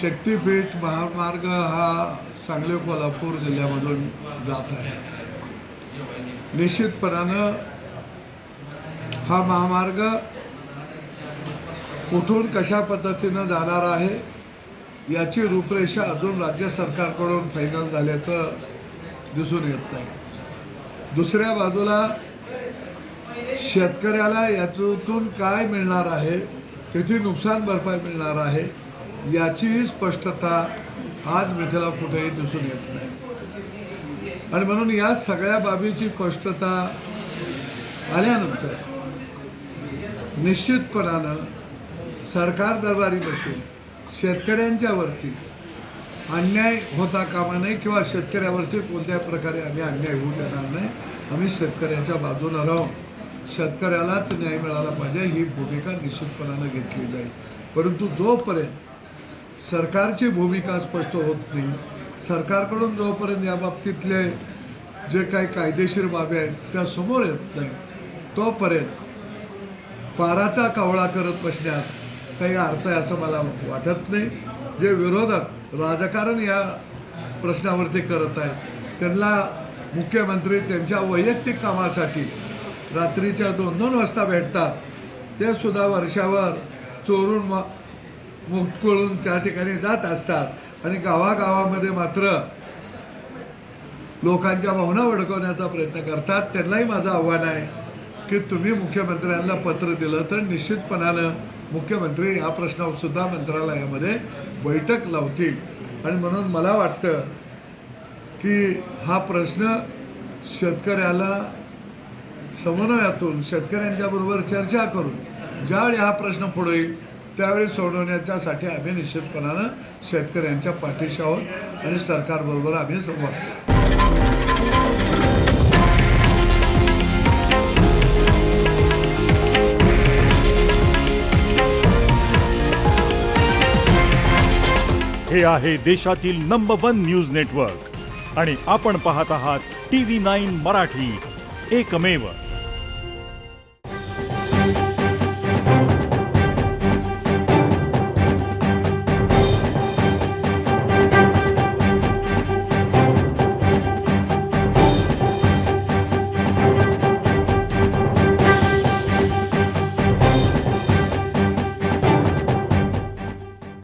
शक्तीपीठ महामार्ग हा सांगली कोल्हापूर जिल्ह्यामधून जात आहे। निश्चितपणानं हा महामार्ग कुठून कशा पद्धतीनं जाणार आहे याची रूपरेषा अजून राज्य सरकारकडून फायनल झाल्याचं दिसून येत नाही। दुसऱ्या बाजूला शेतकऱ्याला यातून काय मिळणार आहे, किती नुकसान भरपाई मिळणार आहे याचीही स्पष्टता आज मिथेला कुठेही दिसून येत नाही। आणि म्हणून या सगळ्या बाबीची स्पष्टता आल्यानंतर निश्चितपणानं सरकार दरबारी बसून शेतकऱ्यांच्यावरती अन्याय होता कामा नये किंवा शेतकऱ्यावरती कोणत्याही प्रकारे आम्ही अन्याय होऊ देणार नाही। आम्ही शेतकऱ्याच्या बाजूनं राहून शेतकऱ्यालाच न्याय मिळाला पाहिजे ही भूमिका निश्चितपणानं घेतली जाईल। परंतु जोपर्यंत सरकारची भूमिका स्पष्ट होत नाही, सरकारकडून जोपर्यंत या बाबतीतले जे काही कायदेशीर बाबी आहेत त्या समोर येत नाही, तोपर्यंत पाराचा कावळा करत बसण्यात काही अर्थ आहे असं मला वाटत नाही। जे विरोधक राजकारण या प्रश्नावरती करत आहेत त्यांना मुख्यमंत्री त्यांच्या वैयक्तिक कामासाठी रात्रीच्या 2-2 वाजता भेटतात, ते सुद्धा वर्षावर चोरून मुटकुळून त्या ठिकाणी जात असतात आणि गावागावामध्ये मात्र लोकांच्या भावना भडकवण्याचा प्रयत्न करतात। त्यांनाही माझं आव्हान आहे की तुम्ही मुख्यमंत्र्यांना पत्र दिलं तर निश्चितपणानं मुख्यमंत्री या प्रश्नावर सुद्धा मंत्रालयामध्ये बैठक लावतील। आणि म्हणून मला वाटतं की हा प्रश्न शेतकऱ्याला समन्वयातून शेतकऱ्यांच्याबरोबर चर्चा करून ज्यावेळी हा प्रश्न पुढे येईल त्यावेळी सोडवण्याच्यासाठी आम्ही निश्चितपणानं शेतकऱ्यांच्या पाठीशी आहोत आणि सरकारबरोबर आम्ही संवाद करू। हे आहे देशातील नंबर 1 न्यूज नेटवर्क आणि आपण पाहत आहात TV9 मराठी, एकमेव।